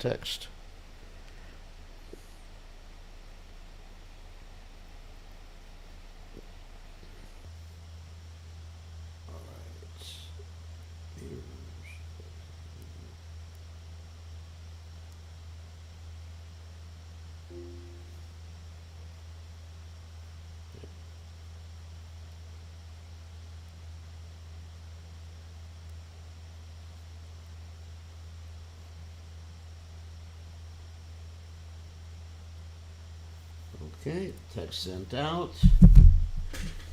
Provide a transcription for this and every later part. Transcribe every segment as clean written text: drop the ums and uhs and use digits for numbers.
text. Okay, text sent out.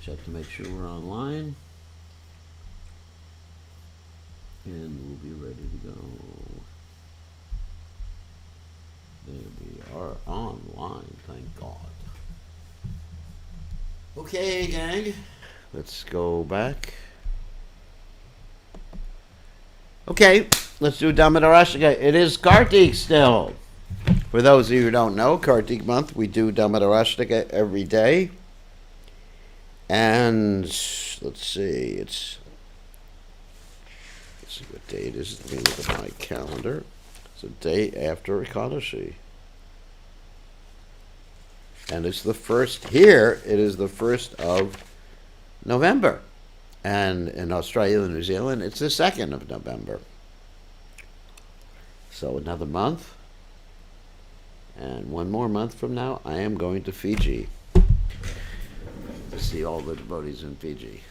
Check to make sure we're online. And we'll be ready to go. There we are online, thank God. Okay, gang, let's go back. Okay, let's do Dhammadarashika. It is Kartik still. For those of you who don't know, Kartik month, we do Dhammadarashika every day. And let's see what day it is. Let me look at my calendar. It's a day after Ekadashi. And it's the first, here, it is the 1st of November. And in Australia and New Zealand, it's the 2nd of November. So another month. And one more month from now, I am going to Fiji to see all the devotees in Fiji.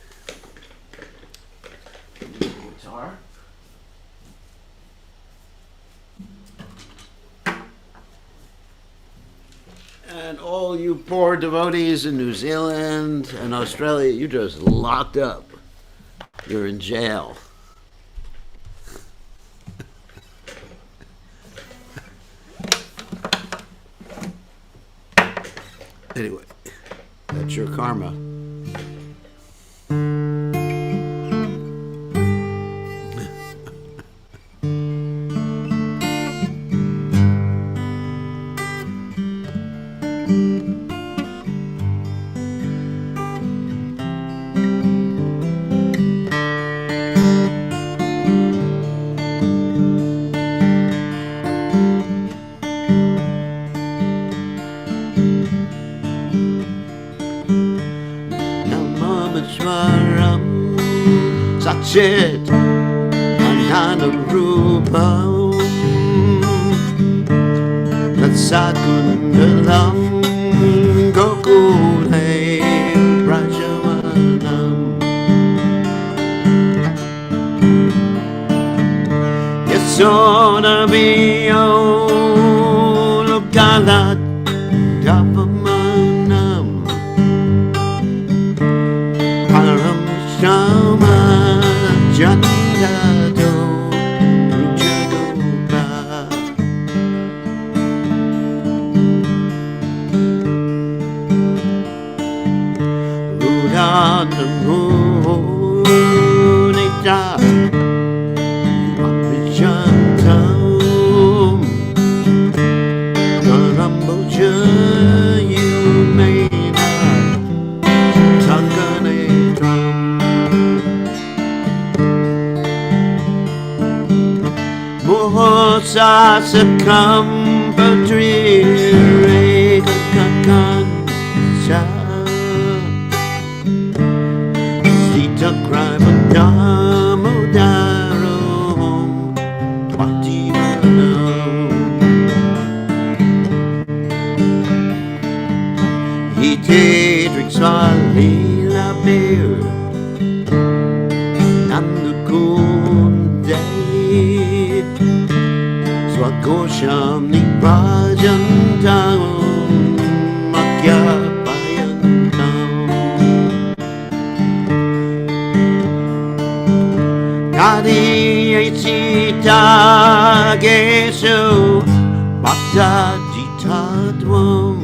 Guitar. And all you poor devotees in New Zealand and Australia, you're just locked up. You're in jail. Anyway, that's your karma. Chit Ananarupam Tatsakundalam Gokule Prajamanam Yasonamiyo Lokalat Dapamanam Paramshama Janidado Rujadoka Rudanamurita Yumaprijantam Karamboja Yumena Tanganetram Mohosasakam Padri Kakansa Sita Krimadamadaram Twatimanam Hite Driksvalila Beer Nandukunde Swagosham Niprajantam Makyapayantam Nadi Echita Gesho Bhakta Jitadvam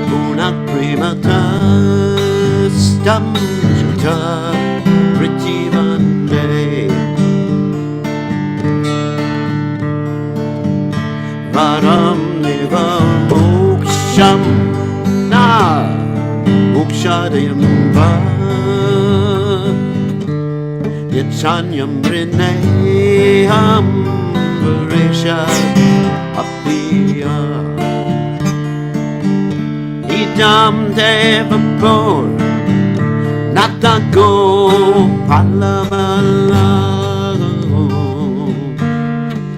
Punak Primata Stamjata Pritivande Varam Neva Moksham Na Mokshadayam Va Yachanyam Rineham Satam Devapur Natako Palamala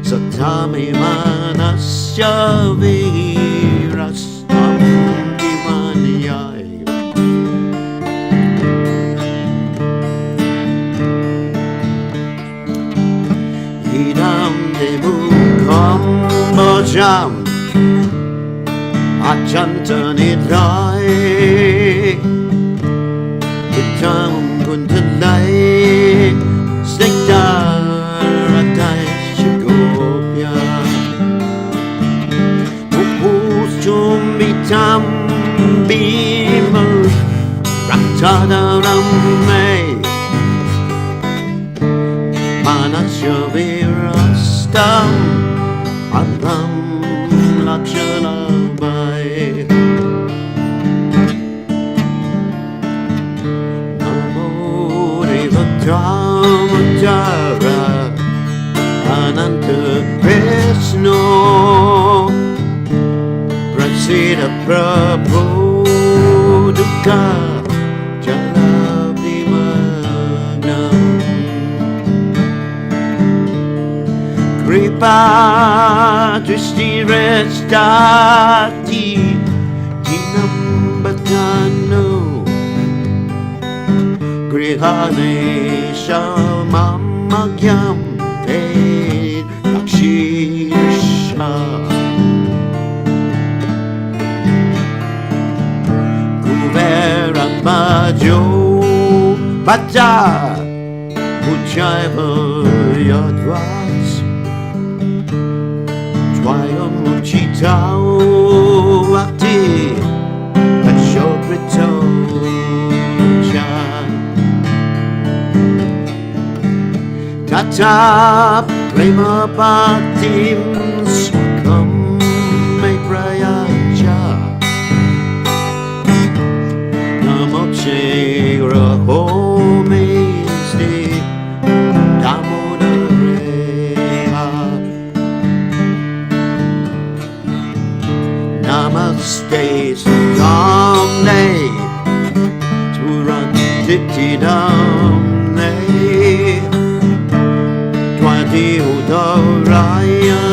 Satami Manasya Virastam Dimaniyai Idam Demukham Bhajam Achantanidai Vitam Kuntalai Snigdaratai Shagopya Upuschumitam Bima Raktadaramme Manasya Virastam Adam Lakshana Namo Devatara Ananta Krishna Prasida Prabhu Dukha Jalabdi Magnam Kripa Drishti Restati Dinambatano Grihanesha Mamagyam Ed Lakshisha Kuvera Majo Bata Uchaiva Yadvas Twayamuchitao Akti Ashokrito Tata Prema Bhaktim Swakam Meprayaja Namoche Rahomisti Damodareha Namaste Sudamne Turanditidamne Udoraya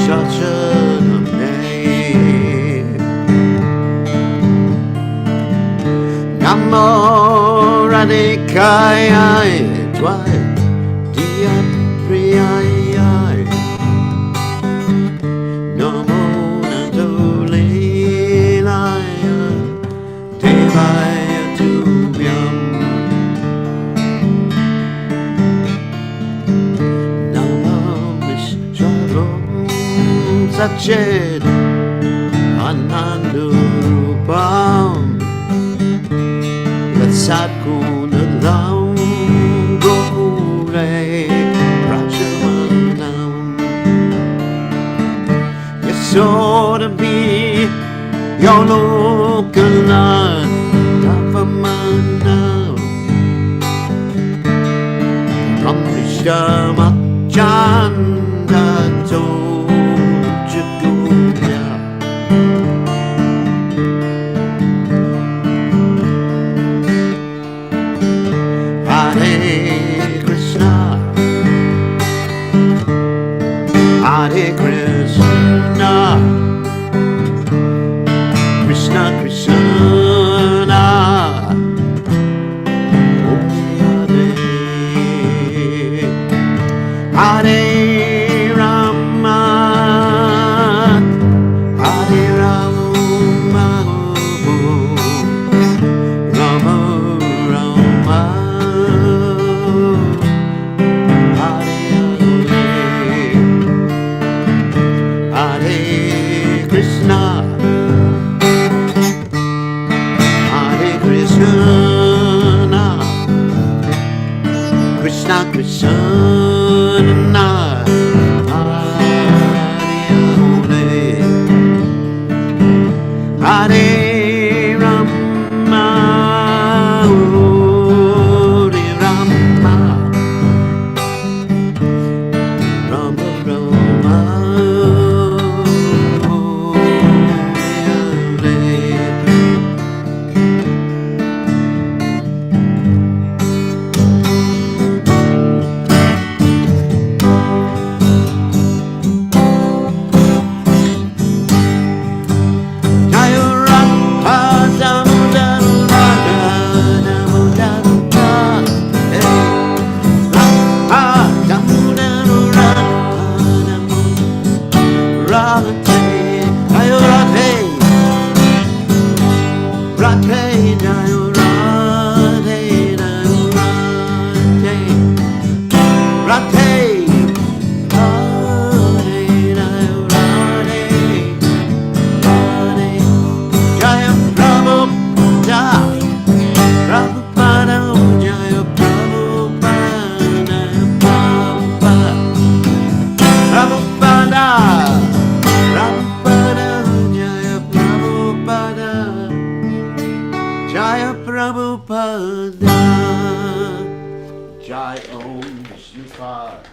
Shachaname Namo Radhikaya Twai Diyapriyaya Namo Natolilaya Devaya Tubhyam Sachet Anandurupam Vatsakunalam Gokure Rajamanam Yasodabi Yolokalan Navamanam Ramrishamachandato Hare Krishna, Krishna Krishna, Hare Rama, Hare Rama, Rama Rama, Hare Hare Krishna, Hare Krishna, Krishna Krishna. Jaya Prabhupada. Jai Om Vishnupada.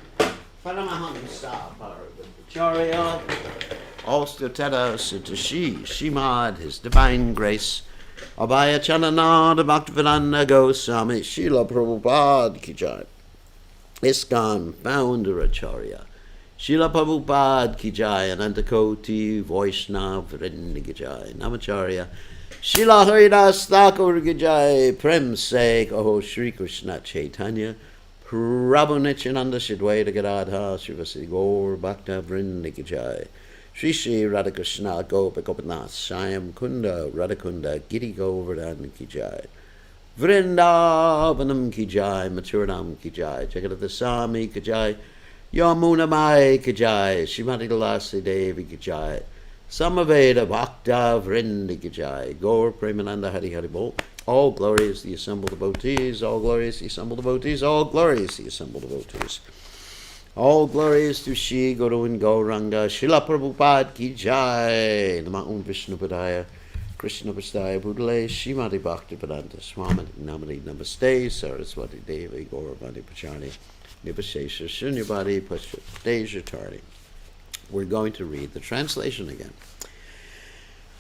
Paramahamsa Bharavacharya. All Stuteta Sitashi Shimad, His Divine Grace. Abhaya Chanananda Bhaktivedanta Goswami Srila Prabhupada Ki Jai. ISKCON Founder Acharya Srila Prabhupada Ki Jai. Anantakoti Vaishnav Vrinda Ki Jai. Namacharya Srila Haridas Thakur Ki Jai. Prem Se Kaho Shri Krishna Chaitanya Prabhu Nityananda Shidwaita Gadadha Srivasi Gaur Bhakta Vrinda Ki Jai. Shri Shri Radhakrishna Gopa Gopinath Shyam Kunda Radhakunda Giri Govardhan Ki Jai. Vrindavanam Ki Jai. Mathuranam Ki Jai. Jagadata Swami Ki Jai. Yamuna Mai Ki Jai. Srimati Tulasi Devi Ki Jai. Samaveda Bhakta Vrinda Ki Jai. Gaur Premananda Hari Hari Bol. All glory is the assembled devotees. All glory is the assembled devotees. All glory is the assembled devotees. All glories to Shri Guru and Gauranga. Srila Prabhupada Ki Jai. Nama Om Vishnu Padaya Krishna Pastaya Bhudale Shrimati Bhakti Vedanta Swami Namani Namaste Saraswati Devi Gauravani Pachani Nivashesha Shunyabadi Pashadeja Tardi. We're going to read the translation again.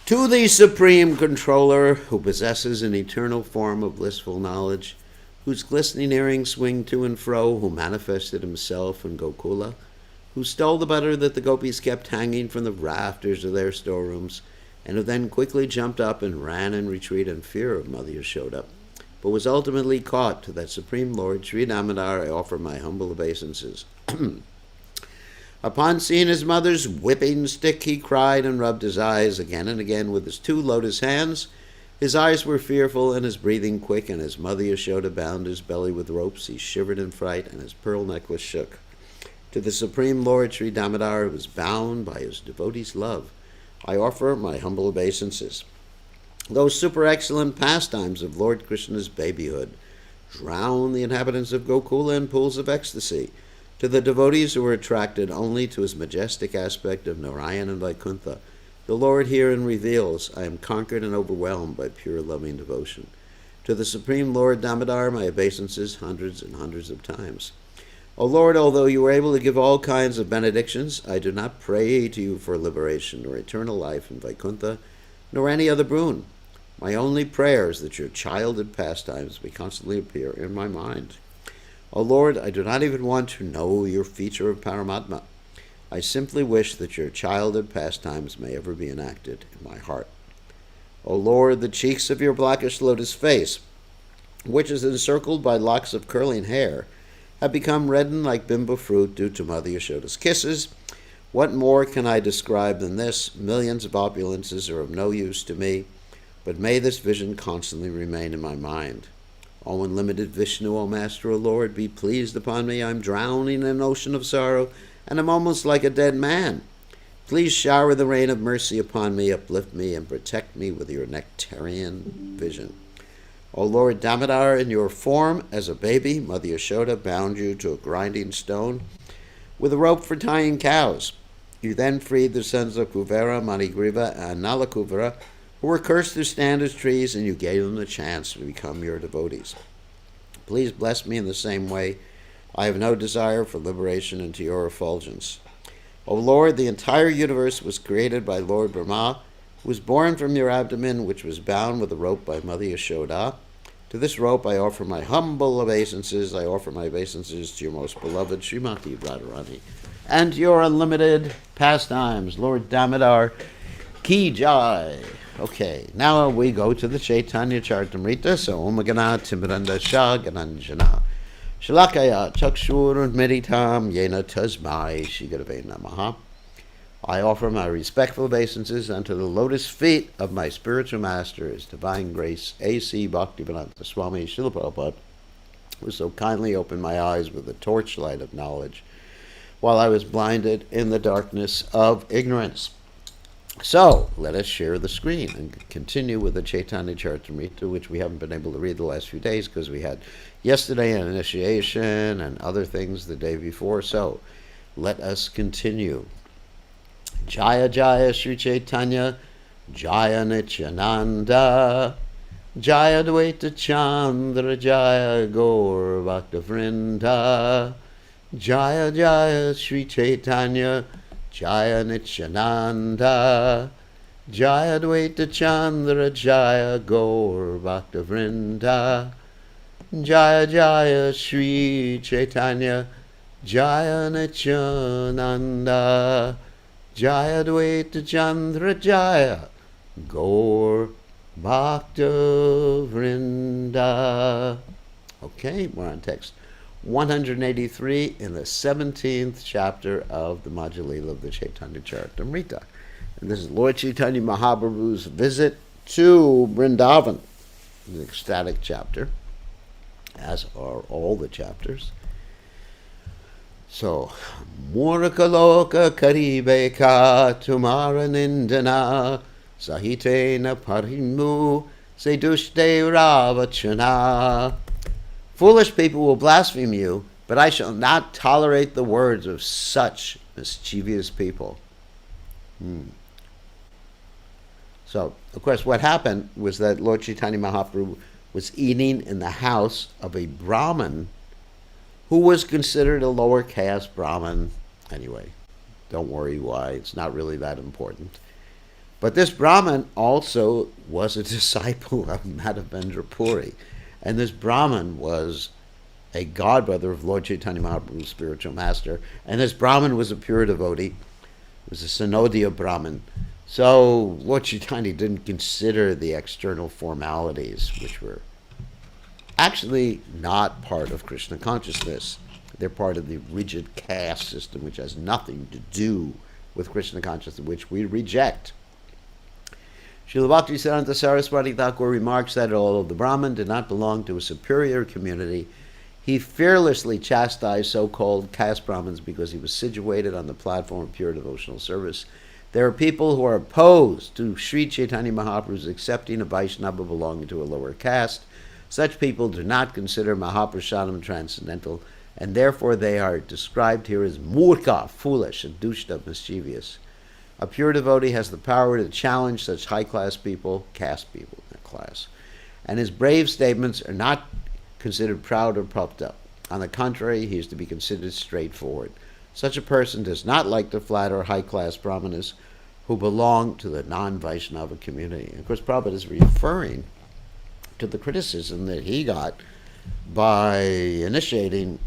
To the Supreme Controller, who possesses an eternal form of blissful knowledge, whose glistening earrings swing to and fro, who manifested himself in Gokula, who stole the butter that the gopis kept hanging from the rafters of their storerooms, and who then quickly jumped up and ran in retreat in fear of Mother Yashoda, but was ultimately caught. To that Supreme Lord, Sri Damodar, I offer my humble obeisances. Upon seeing his mother's whipping stick, he cried and rubbed his eyes again and again with his two lotus hands. His eyes were fearful and his breathing quick, and as Mother Yashoda bound his belly with ropes, he shivered in fright, and his pearl necklace shook. To the Supreme Lord, Sri Damodar, who was bound by his devotee's love, I offer my humble obeisances. Those super excellent pastimes of Lord Krishna's babyhood drown the inhabitants of Gokula in pools of ecstasy. To the devotees who were attracted only to his majestic aspect of Narayan and Vaikuntha, the Lord herein reveals, I am conquered and overwhelmed by pure loving devotion. To the Supreme Lord Damodar, my obeisances hundreds and hundreds of times. O Lord, although you were able to give all kinds of benedictions, I do not pray to you for liberation, nor eternal life in Vaikuntha, nor any other boon. My only prayer is that your childhood pastimes may constantly appear in my mind. O Lord, I do not even want to know your feature of Paramatma. I simply wish that your childhood pastimes may ever be enacted in my heart. O Lord, the cheeks of your blackish lotus face, which is encircled by locks of curling hair, have become reddened like bimbo fruit due to Mother Yashoda's kisses. What more can I describe than this? Millions of opulences are of no use to me, but may this vision constantly remain in my mind. O unlimited Vishnu, O Master, O Lord, be pleased upon me. I am drowning in an ocean of sorrow, and am almost like a dead man. Please shower the rain of mercy upon me, uplift me, and protect me with your nectarian vision. O Lord Damodar, in your form as a baby, Mother Yashoda bound you to a grinding stone with a rope for tying cows. You then freed the sons of Kuvera, Manigriva, and Nalakuvera, who were cursed to stand as trees, and you gave them the chance to become your devotees. Please bless me in the same way. I have no desire for liberation into your effulgence. O Lord, the entire universe was created by Lord Brahma, who was born from your abdomen, which was bound with a rope by Mother Yashoda. To this rope I offer my humble obeisances. I offer my obeisances to your most beloved Srimati Radharani and your unlimited pastimes, Lord Damodar Ki Jai. Okay, now we go to the Caitanya Charitamrta. So, Om Gana Timranda Shah Gananjana Shalakaya Chakshur Meditam Yena Tasmai Shigurave Namaha. I offer my respectful obeisances unto the lotus feet of my spiritual master, His Divine Grace, A.C. Bhaktivedanta Swami Srila Prabhupada who so kindly opened my eyes with the torchlight of knowledge while I was blinded in the darkness of ignorance. So, let us share the screen and continue with the Caitanya Charitamrta, which we haven't been able to read the last few days because we had yesterday an initiation and other things the day before. So, let us continue. Jaya Jaya Sri Caitanya, Jaya Nityananda, Jaya Dvaita Chandra, Jaya Gaur Bhakta Vrinda, Jaya Jaya Sri Caitanya, Jaya Nityananda, Jaya Dvaita Chandra, Jaya Gaur Bhakta Vrinda, Jaya Jaya Sri Caitanya, Jaya Nityananda, Jaya Dvaita Chandra, Jaya Gaur Bhakta Vrinda. Okay, we're on text 183 in the 17th chapter of the Madhyalila of the Caitanya Charitamrta. And this is Lord Chaitanya Mahaprabhu's visit to Vrindavan, the ecstatic chapter, as are all the chapters. So, Murkaloka Karibeka Tumara Nindana Sahitena Parimu Sedushte Ravachana. Foolish people will blaspheme you, but I shall not tolerate the words of such mischievous people. So, of course, what happened was that Lord Chaitanya Mahaprabhu was eating in the house of a Brahmin who was considered a lower caste Brahmin. Anyway, don't worry why, it's not really that important. But this Brahmin also was a disciple of Madhavendra Puri. And this Brahmin was a godbrother of Lord Chaitanya Mahaprabhu's spiritual master. And this Brahmin was a pure devotee. It was a Synodiya Brahmin. So Lord Chaitanya didn't consider the external formalities, which were actually not part of Krishna consciousness. They're part of the rigid caste system, which has nothing to do with Krishna consciousness, which we reject. Srila Bhaktisiddhanta Saraswati Thakur remarks that although the Brahmin did not belong to a superior community, he fearlessly chastised so-called caste Brahmins because he was situated on the platform of pure devotional service. There are people who are opposed to Sri Chaitanya Mahaprabhu's accepting a Vaishnava belonging to a lower caste. Such people do not consider Mahaprasadam transcendental, and therefore they are described here as murka, foolish, and dushta, mischievous. A pure devotee has the power to challenge such high-class people, caste people, not class, and his brave statements are not considered proud or puffed up. On the contrary, he is to be considered straightforward. Such a person does not like to flatter high-class brahmanas who belong to the non-Vaishnava community. And of course, Prabhupada is referring to the criticism that he got by initiating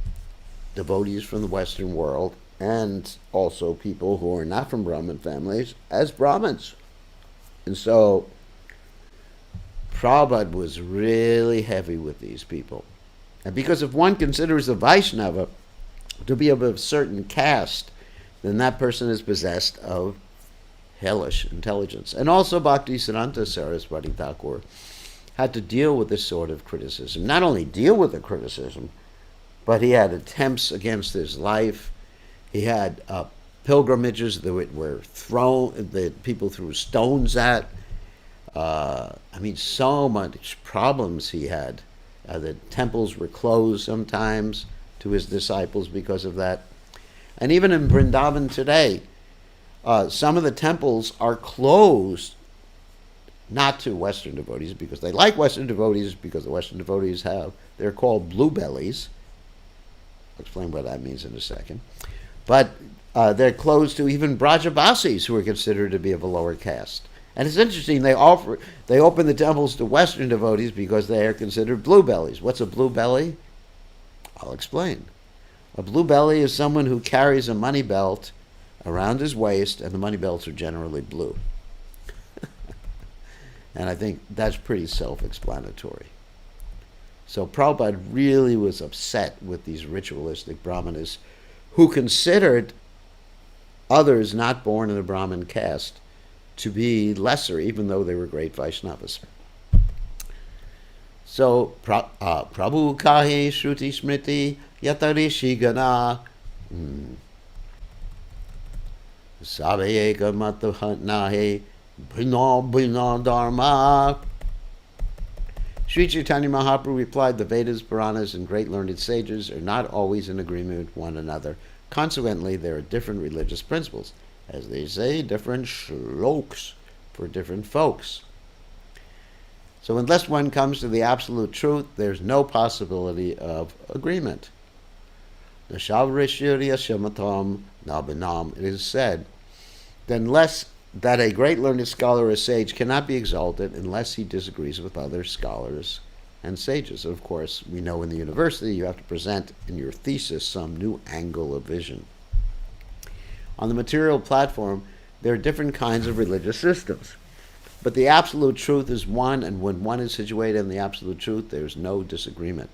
devotees from the Western world and also people who are not from Brahmin families as Brahmins. And so Prabhupada was really heavy with these people. And because if one considers a Vaishnava to be of a certain caste, then that person is possessed of hellish intelligence. And also Bhaktisiddhanta Saraswati Thakur had to deal with this sort of criticism. Not only deal with the criticism, but he had attempts against his life. He had pilgrimages that were thrown, that people threw stones at. So much problems he had. The temples were closed sometimes to his disciples because of that. And even in Vrindavan today, some of the temples are closed not to Western devotees because they like Western devotees, because the Western devotees they're called blue bellies. I'll explain what that means in a second. But they're closed to even Brajavasis who are considered to be of a lower caste. And it's interesting, they open the temples to Western devotees because they are considered blue bellies. What's a blue belly? I'll explain. A blue belly is someone who carries a money belt around his waist, and the money belts are generally blue. And I think that's pretty self-explanatory. So Prabhupada really was upset with these ritualistic Brahmanas who considered others not born in a Brahmin caste to be lesser, even though they were great Vaishnavas. So, Prabhu kahe shruti smriti yatarishi gana sabe eka matnahe bhino dharma. Sri Chaitanya Mahaprabhu replied, the Vedas, Puranas, and great learned sages are not always in agreement with one another. Consequently, there are different religious principles. As they say, different shlokas for different folks. So unless one comes to the absolute truth, there's no possibility of agreement. It is said that a great learned scholar or sage cannot be exalted unless he disagrees with other scholars and sages. Of course, we know in the university you have to present in your thesis some new angle of vision. On the material platform, there are different kinds of religious systems. But the absolute truth is one, and when one is situated in the absolute truth, there's no disagreement.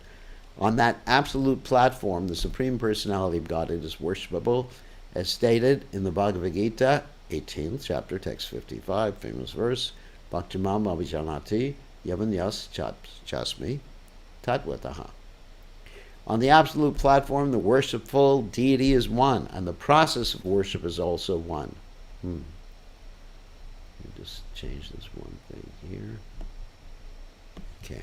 On that absolute platform, the Supreme Personality of Godhead is worshipable, as stated in the Bhagavad Gita, 18th chapter, text 55, famous verse, Bhaktimam Abhijanati Yavanyas Chasmi Tatvataha. On the absolute platform, the worshipful deity is one, and the process of worship is also one. Let me just change this one thing here. Okay.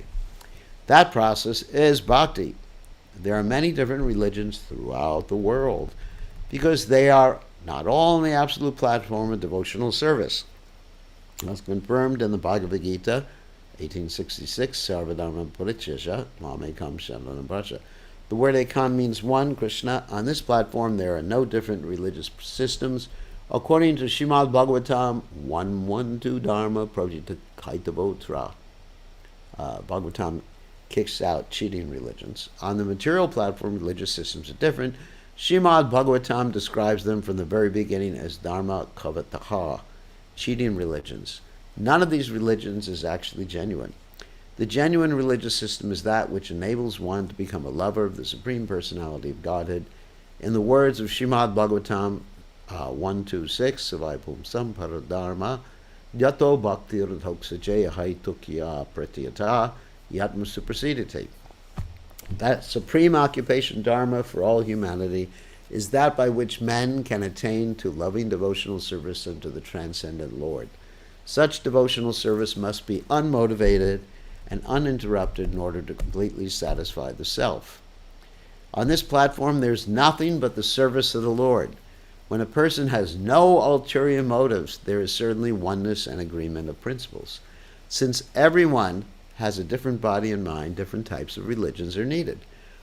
That process is bhakti. There are many different religions throughout the world because they are not all on the absolute platform of devotional service. As confirmed in the Bhagavad Gita, 1866, Sarvadharma Parityasya, Mamekam Sharanam Vraja. The word ekam means one, Krishna. On this platform, there are no different religious systems. According to Srimad Bhagavatam 112 Dharma Projita Caitanya, Bhagavatam kicks out cheating religions. On the material platform, religious systems are different. Srimad Bhagavatam describes them from the very beginning as Dharma Kavataha, cheating religions. None of these religions is actually genuine. The genuine religious system is that which enables one to become a lover of the Supreme Personality of Godhead. In the words of Srimad Bhagavatam 126, Savai Sam Paradharma, Yato Bhaktir Dhoksajeya Haitukya Pratyata Yatma Suprasidite. That supreme occupation dharma for all humanity is that by which men can attain to loving devotional service unto the transcendent Lord. Such devotional service must be unmotivated and uninterrupted in order to completely satisfy the self. On this platform, there's nothing but the service of the Lord. When a person has no ulterior motives, there is certainly oneness and agreement of principles. Since everyone has a different body and mind, different types of religions are needed.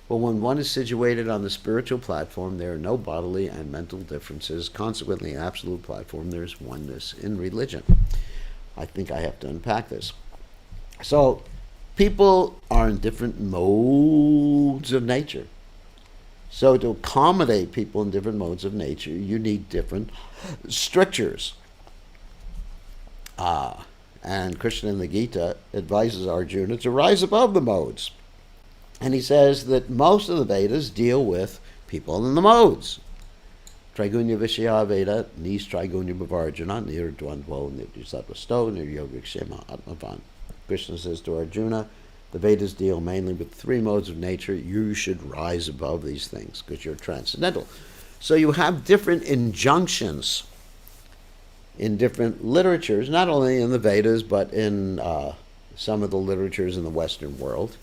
But when one is situated on the spiritual platform, there are no bodily and mental differences. Consequently, in absolute platform, there's oneness in religion. I think I have to unpack this. So, people are in different modes of nature. So to accommodate people in different modes of nature, you need different strictures. And Krishna in the Gita advises Arjuna to rise above the modes. And he says that most of the Vedas deal with people in the modes. Trigunya Vishya Veda, Nis Trigunya Bhavarjuna, Nir Dvandvo, Nirjisatvasto, Nir Yogakshema Atmavan. Krishna says to Arjuna, the Vedas deal mainly with three modes of nature. You should rise above these things because you're transcendental. So you have different injunctions in different literatures, not only in the Vedas, but in some of the literatures in the Western world.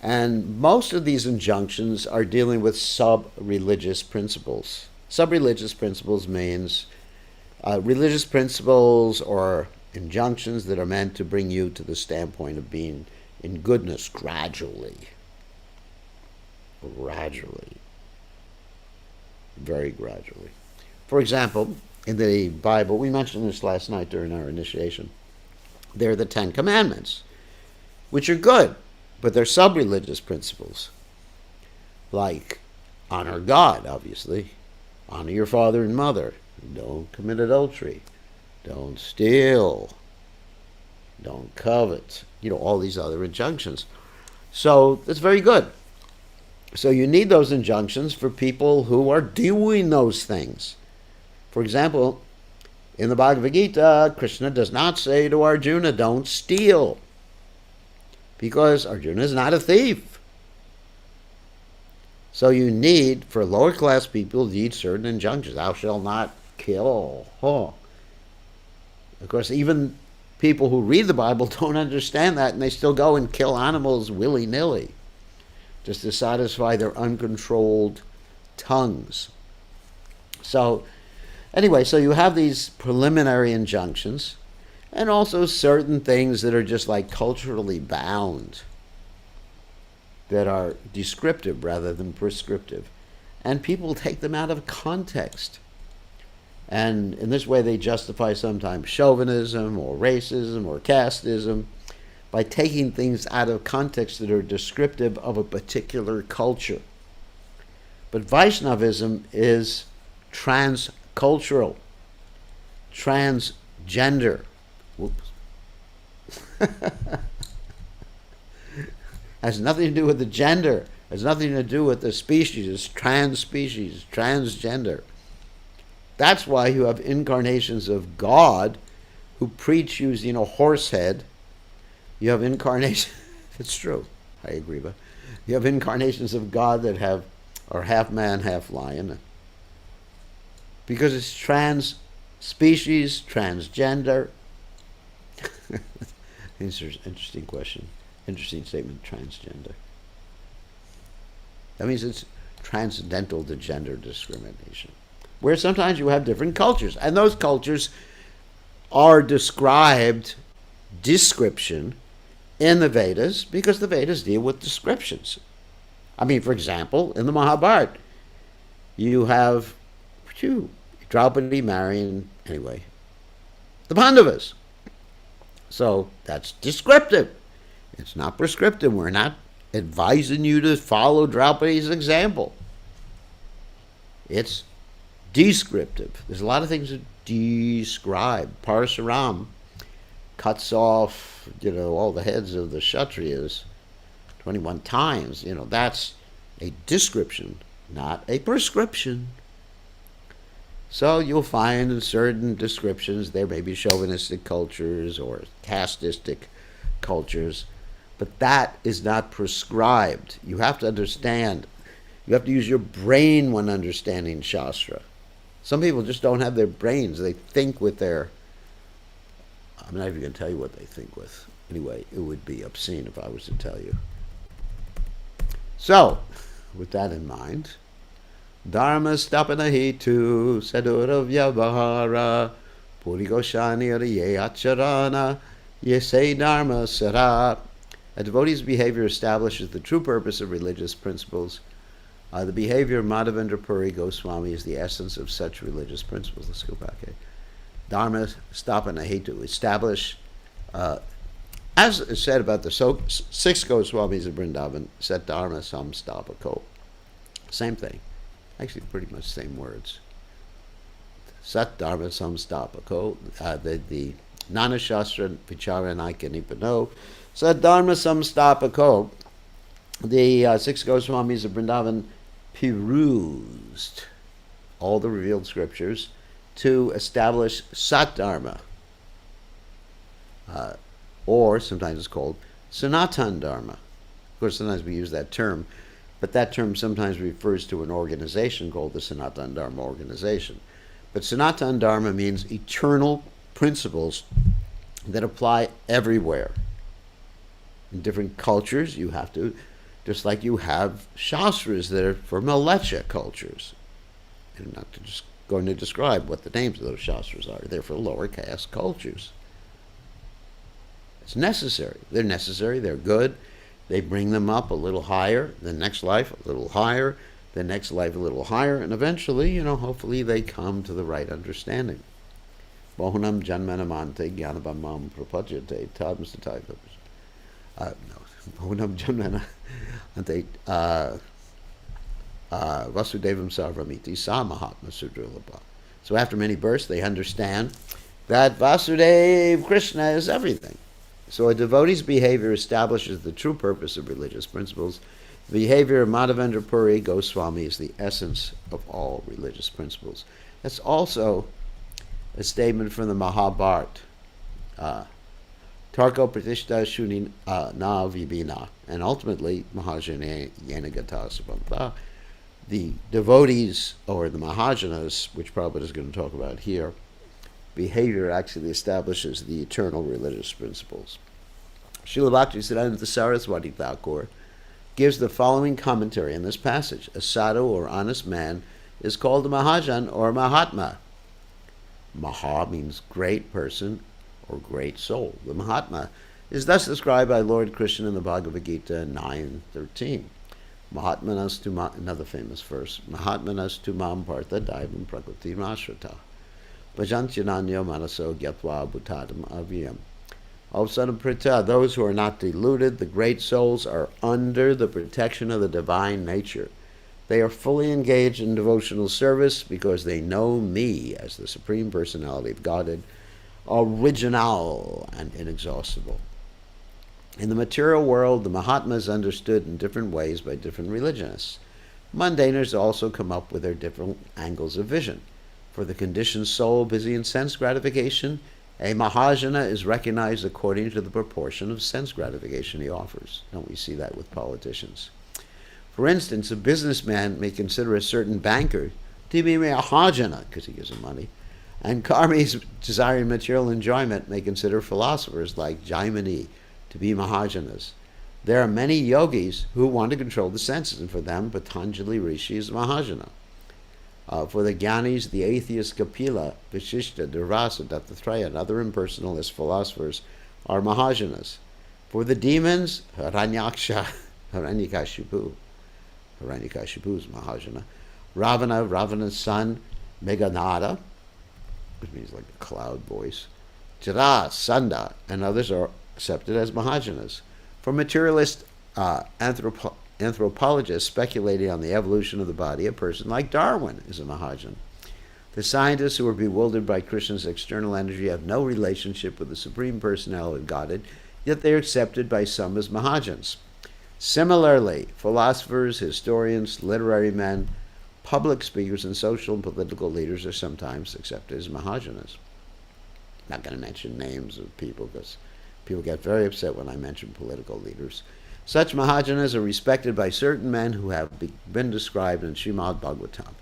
And most of these injunctions are dealing with sub-religious principles. Sub-religious principles means religious principles or injunctions that are meant to bring you to the standpoint of being in goodness gradually. Very gradually. For example, in the Bible, we mentioned this last night during our initiation, there are the 10 Commandments, which are good, but they're sub-religious principles. Like, honor God, obviously. Honor your father and mother. Don't commit adultery. Don't steal. Don't covet. All these other injunctions. So that's very good. So you need those injunctions for people who are doing those things. For example, in the Bhagavad Gita, Krishna does not say to Arjuna, don't steal. because Arjuna is not a thief. So you need, for lower class people, you need certain injunctions. Thou shalt not kill. Of course, even people who read the Bible don't understand that, and they still go and kill animals willy-nilly, just to satisfy their uncontrolled tongues. So, anyway, so you have these preliminary injunctions, and also certain things that are just like culturally bound, that are descriptive rather than prescriptive. And people take them out of context. And in this way they justify sometimes chauvinism or racism or casteism by taking things out of context that are descriptive of a particular culture. But Vaishnavism is transcultural, transgender. Whoops. Has nothing to do with the gender, has nothing to do with the species. It's trans-species, transgender. That's why you have incarnations of God who preach using a horse head. You have incarnations, it's true, I agree, but you have incarnations of God that are half man, half lion. Because it's trans-species, transgender. Interesting question. Interesting statement, transgender. That means it's transcendental to gender discrimination, where sometimes you have different cultures, and those cultures are described, description, in the Vedas, because the Vedas deal with descriptions. I mean, for example, in the Mahabharata, you have Draupadi marrying, anyway, the Pandavas. So that's descriptive. It's not prescriptive. We're not advising you to follow Draupadi's example. It's descriptive. There's a lot of things that describe. Parasuram cuts off, all the heads of the Kshatriyas 21 times. That's a description, not a prescription. So you'll find in certain descriptions there may be chauvinistic cultures or casteistic cultures, but that is not prescribed. You have to understand. You have to use your brain when understanding Shastra. Some people just don't have their brains. They think with their... I'm not even going to tell you what they think with. Anyway, it would be obscene if I was to tell you. So, with that in mind, Dharma stapana hetu sadura vyavahara purigoshani ye acharana yese dharma sara. A devotee's behavior establishes the true purpose of religious principles. The behavior of Madhavendra Puri Goswami is the essence of such religious principles. Let's go back here. Dharma stapana hetu, establish, as is said about the 6 Goswamis of Vrindavan, set dharma samstapako. Same thing. Actually, pretty much same words. Sat dharma samstapako, the Nana Shastra Vicharanika Nipano. Sat dharma samstapako, the 6 Goswamis of Vrindavan perused all the revealed scriptures to establish Sat Dharma, or sometimes it's called Sanatan Dharma. Of course, sometimes we use that term, but that term sometimes refers to an organization called the Sanatan Dharma organization. But Sanatan Dharma means eternal principles that apply everywhere. In different cultures, you have to, just like you have Shastras that are for Malecha cultures. I'm not just going to describe what the names of those Shastras are. They're for lower caste cultures. It's necessary. They're necessary. They're good. They bring them up a little higher. The next life, a little higher. The next life, a little higher. And eventually, hopefully they come to the right understanding. Bahunam janmanamante jnanabhamam prapajyate tadmastatai. Bahunam janmanamante vasudevam sarvamiti sa mahatma sudrilabha. So after many births, they understand that Vasudeva, Krishna, is everything. So a devotee's behavior establishes the true purpose of religious principles. The behavior of Madhavendra Puri Goswami is the essence of all religious principles. That's also a statement from the Mahabharata. Tarko Pratishta Shuni Na Vibina, and ultimately Mahajana Yenagata Sabanta. The devotees, or the Mahajanas, which Prabhupada is going to talk about here, behavior actually establishes the eternal religious principles. Srila Bhaktisiddhanta Saraswati Thakur gives the following commentary on this passage. A sadhu or honest man is called a Mahajan or Mahatma. Maha means great person or great soul. The Mahatma is thus described by Lord Krishna in the Bhagavad Gita 9:13. Mahatmanas tu another famous verse. Mahatmanas tu mam partha daivam prakriti mashrata. Bhajantyananya manaso gyatva bhutadam aviyam. Prita, those who are not deluded, the great souls, are under the protection of the divine nature. They are fully engaged in devotional service because they know me as the Supreme Personality of Godhead, original and inexhaustible. In the material world, the Mahatma is understood in different ways by different religionists. Mundaners also come up with their different angles of vision. For the conditioned soul busy in sense gratification, a Mahajana is recognized according to the proportion of sense gratification he offers. Don't we see that with politicians? For instance, a businessman may consider a certain banker to be Mahajana because he gives him money, and karmis desiring material enjoyment may consider philosophers like Jaimini to be Mahajanas. There are many yogis who want to control the senses, and for them, Patanjali Rishi is Mahajana. For the Gyanis, the atheists Kapila, Vishishta, Durvasa, Dattatreya, and other impersonalist philosophers are Mahajanas. For the demons, Hiranyakashipu is Mahajana. Ravana's son, Meghanada, which means like a cloud voice, Jara, Sanda, and others are accepted as Mahajanas. For materialist anthropologists speculating on the evolution of the body, a person like Darwin is a Mahajan. The scientists who are bewildered by Krishna's external energy have no relationship with the Supreme Personality of Godhead, yet they are accepted by some as Mahajans. Similarly, philosophers, historians, literary men, public speakers, and social and political leaders are sometimes accepted as Mahajanas. I'm not going to mention names of people because people get very upset when I mention political leaders. Such Mahajanas are respected by certain men who have been described in Srimad Bhagavatam.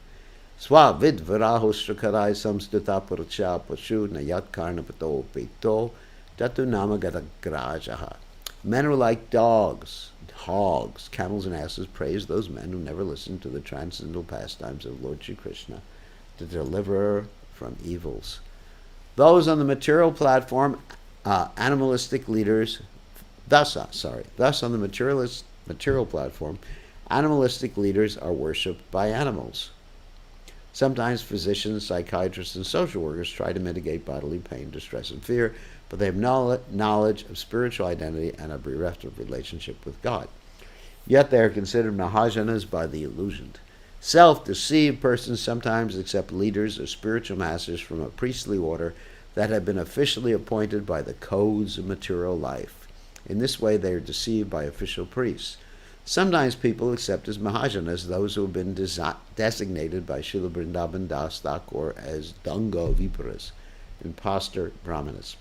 Swavid virahostrakarai samstita puracha pashu nayat karnapato pito tatu namagadagrajaha. Men are like dogs, hogs, camels, and asses. Praise those men who never listen to the transcendental pastimes of Lord Shri Krishna, the deliverer from evils. Those on the material platform, animalistic leaders. Thus on the material platform, animalistic leaders are worshipped by animals. Sometimes physicians, psychiatrists, and social workers try to mitigate bodily pain, distress, and fear, but they have knowledge of spiritual identity and a bereft of relationship with God. Yet they are considered Mahajanas by the illusioned. Self-deceived persons sometimes accept leaders or spiritual masters from a priestly order that have been officially appointed by the codes of material life. In this way, they are deceived by official priests. Sometimes people accept as Mahajanas those who have been designated by Srila Vrindavan Das Thakur as Danga Viparas, imposter brahmanas.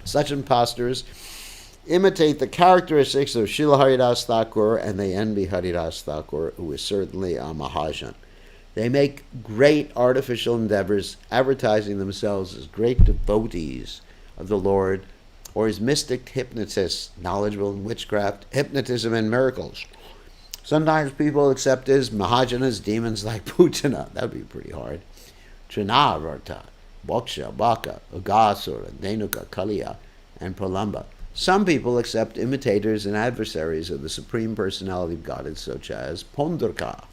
Such imposters imitate the characteristics of Srila Haridas Thakur, and they envy Haridas Thakur, who is certainly a Mahajan. They make great artificial endeavors, advertising themselves as great devotees of the Lord, or as mystic hypnotists, knowledgeable in witchcraft, hypnotism, and miracles. Sometimes people accept as Mahajanas demons like Putana. That would be pretty hard. Trinavarta, Boksha, Baka, Ugasura, Denuka, Kaliya, and Pralamba. Some people accept imitators and adversaries of the Supreme Personality of Godhead, such as Pondarka,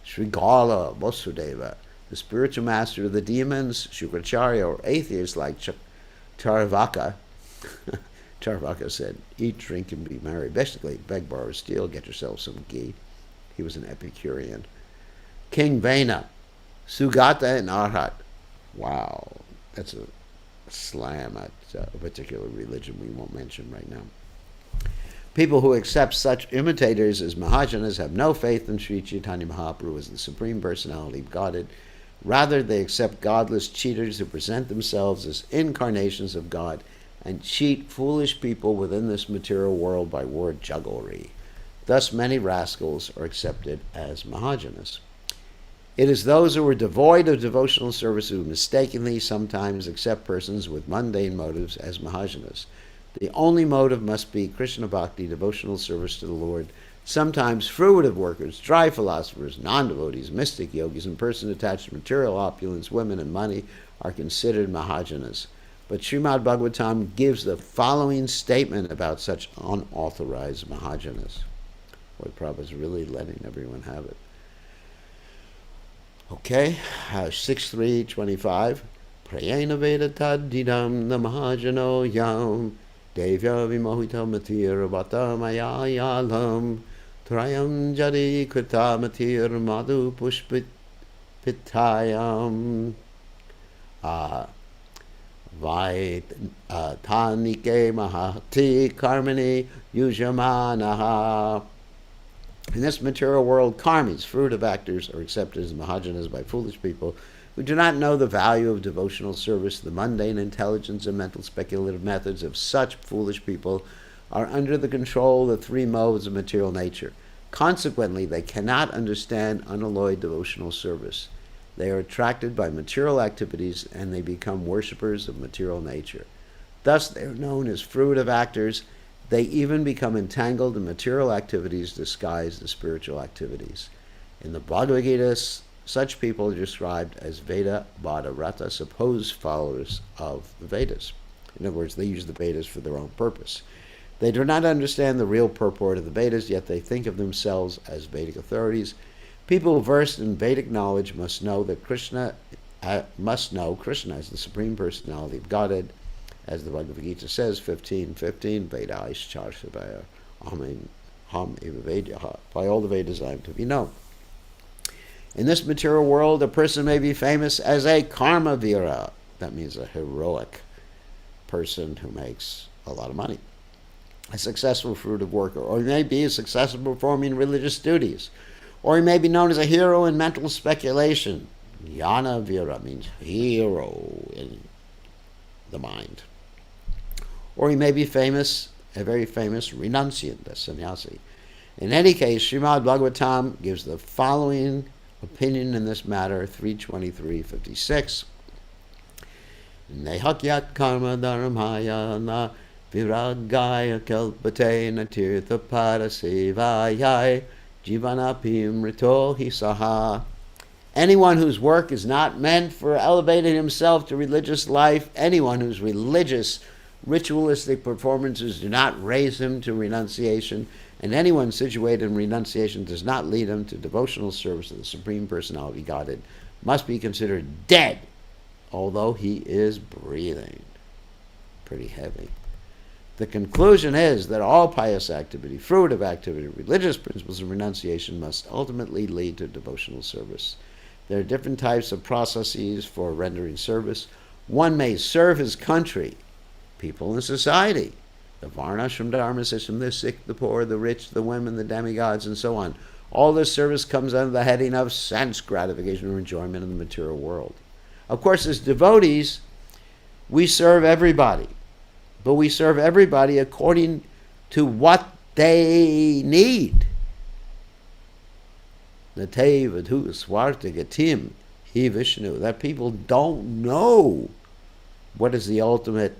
Srigala, Vasudeva, the spiritual master of the demons, Shukracharya, or atheists like Charvaka. Charvaka said, eat, drink, and be merry. Basically, beg, borrow, steal, get yourself some ghee. He was an Epicurean. King Vena, Sugata, and Arhat. Wow, that's a slam at a particular religion we won't mention right now. People who accept such imitators as Mahajanas have no faith in Sri Chaitanya Mahaprabhu as the Supreme Personality of Godhead. Rather, they accept godless cheaters who present themselves as incarnations of God and cheat foolish people within this material world by word jugglery. Thus many rascals are accepted as Mahajanas. It is those who are devoid of devotional service who mistakenly sometimes accept persons with mundane motives as Mahajanas. The only motive must be Krishna Bhakti, devotional service to the Lord. Sometimes fruitive workers, dry philosophers, non-devotees, mystic yogis, and persons attached to material opulence, women, and money are considered Mahajanas. But Srimad Bhagavatam gives the following statement about such unauthorized Mahajanas. Boy, Prabhupada's really letting everyone have it. Okay, 6.3.25. Prayena Veda Tadidam Namahajano Yam Devya Vimohita Matir Vata Mayayalam Trayam Jadi Krita Matir Madhu Pushpitayam Vaitanike Mahati Karmani Yujamanaha. In this material world, karmis, fruitive actors, are accepted as Mahajanas by foolish people who do not know the value of devotional service. The mundane intelligence and mental speculative methods of such foolish people are under the control of the three modes of material nature. Consequently, they cannot understand unalloyed devotional service. They are attracted by material activities and they become worshippers of material nature. Thus, they are known as fruitive actors. They even become entangled in material activities disguised as spiritual activities. In the Bhagavad Gita, such people are described as Veda Bhadarata, supposed followers of the Vedas. In other words, they use the Vedas for their own purpose. They do not understand the real purport of the Vedas, yet they think of themselves as Vedic authorities. People versed in Vedic knowledge must know Krishna as the Supreme Personality of Godhead. As the Bhagavad Gita says, 15:15, Veda Ishcharshavaya, Amen, Ham Eva Vedyaha. By all the Vedas I am to be known. In this material world, a person may be famous as a karma vira. That means a heroic person who makes a lot of money. A successful fruitive worker. Or he may be successful performing religious duties. Or he may be known as a hero in mental speculation. Jnana vira means hero in the mind. Or he may be famous, a very famous renunciant, a sannyasi. In any case, Srimad Bhagavatam gives the following opinion in this matter, 3:23:56. Nehakyat karma dharmaya na viragaya kalpate na tirtha parasevayai jivanapim rito hisaha. Anyone whose work is not meant for elevating himself to religious life, anyone whose religious, ritualistic performances do not raise him to renunciation, and anyone situated in renunciation does not lead him to devotional service to the Supreme Personality Godhead, must be considered dead, although he is breathing. Pretty heavy. The conclusion is that all pious activity, fruitive activity, religious principles of renunciation must ultimately lead to devotional service. There are different types of processes for rendering service. One may serve his country, people in society, the Varnashram Dharma system, the sick, the poor, the rich, the women, the demigods, and so on. All this service comes under the heading of sense gratification or enjoyment in the material world. Of course, as devotees, we serve everybody, but we serve everybody according to what they need. Nate Vadhu Swarta Gatim He Vishnu. That people don't know what is the ultimate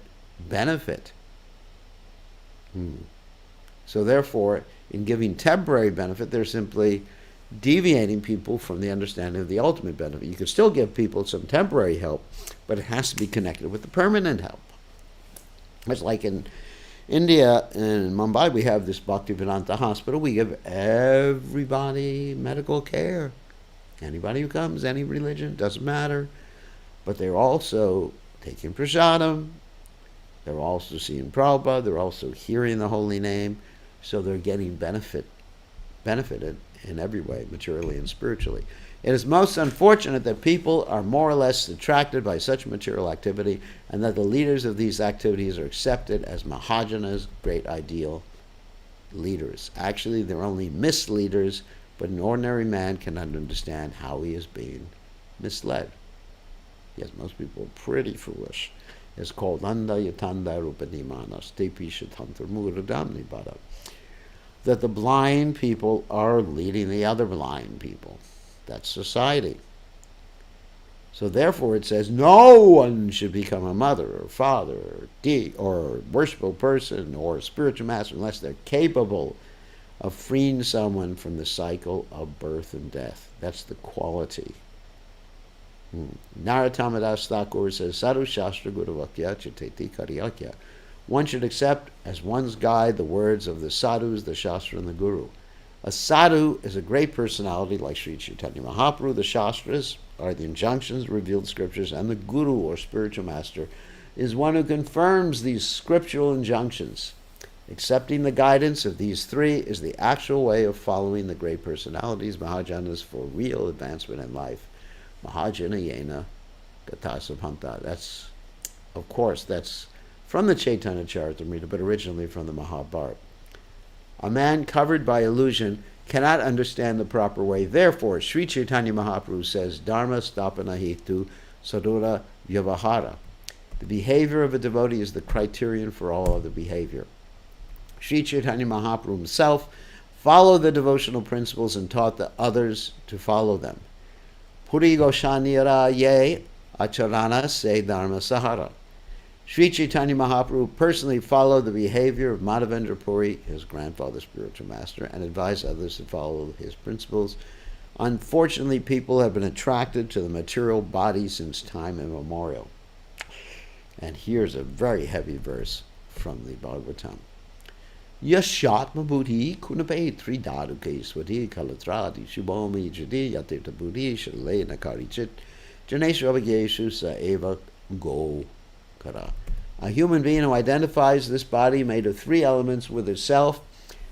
benefit. So therefore, in giving temporary benefit, they're simply deviating people from the understanding of the ultimate benefit. You can still give people some temporary help, but it has to be connected with the permanent help. It's like in India, in Mumbai, we have this Bhaktivedanta hospital. We give everybody medical care. Anybody who comes, any religion, doesn't matter. But they're also taking prasadam. They're also seeing Prabhupada. They're also hearing the holy name. So they're getting benefited in every way, materially and spiritually. It is most unfortunate that people are more or less attracted by such material activity and that the leaders of these activities are accepted as Mahajanas, great ideal leaders. Actually, they're only misleaders, but an ordinary man cannot understand how he is being misled. Yes, most people are pretty foolish. is called Anda Yatanda Rupanimana Stepi Shatantra Muradamni Bada. That the blind people are leading the other blind people. That's society. So therefore it says no one should become a mother or father or worshipful person or spiritual master unless they're capable of freeing someone from the cycle of birth and death. That's the quality. Narottam Das Thakur says, Sadhu Shastra Guru Vakya Chiteti Karyakya. One should accept as one's guide the words of the sadhus, the Shastra, and the Guru. A sadhu is a great personality like Sri Chaitanya Mahaprabhu. The Shastras are the injunctions, revealed scriptures, and the Guru, or spiritual master, is one who confirms these scriptural injunctions. Accepting the guidance of these three is the actual way of following the great personalities, Mahajanas, for real advancement in life. Mahajana Yena Gatasabhanta. That's, of course, that's from the Caitanya Caritamrta, but originally from the Mahabharata. A man covered by illusion cannot understand the proper way. Therefore, Sri Chaitanya Mahaprabhu says, Dharma stapana hetu sadhura vyavahara. The behavior of a devotee is the criterion for all other behavior. Sri Chaitanya Mahaprabhu himself followed the devotional principles and taught the others to follow them. Puri Goshanira ye acharana se dharma sahara. Sri Chaitanya Mahaprabhu personally followed the behavior of Madhavendra Puri, his grandfather spiritual master, and advised others to follow his principles. Unfortunately, people have been attracted to the material body since time immemorial. And here's a very heavy verse from the Bhagavatam. Yashatma buddhi kunape tridhaduke swati kalatradi shubhomi jadi yatirta buddhi shalay nakarichit janeshu sa eva go kara. A human being who identifies this body made of three elements with itself,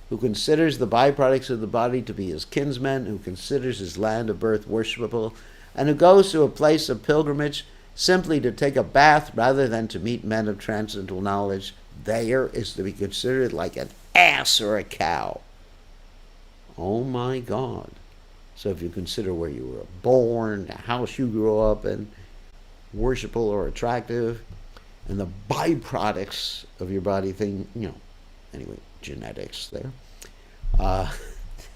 who considers the byproducts of the body to be his kinsmen, who considers his land of birth worshipable, and who goes to a place of pilgrimage simply to take a bath rather than to meet men of transcendental knowledge, there is to be considered like an ass or a cow. Oh my God. So if you consider where you were born, the house you grew up in, worshipful or attractive, and the byproducts of your body thing, anyway, genetics there,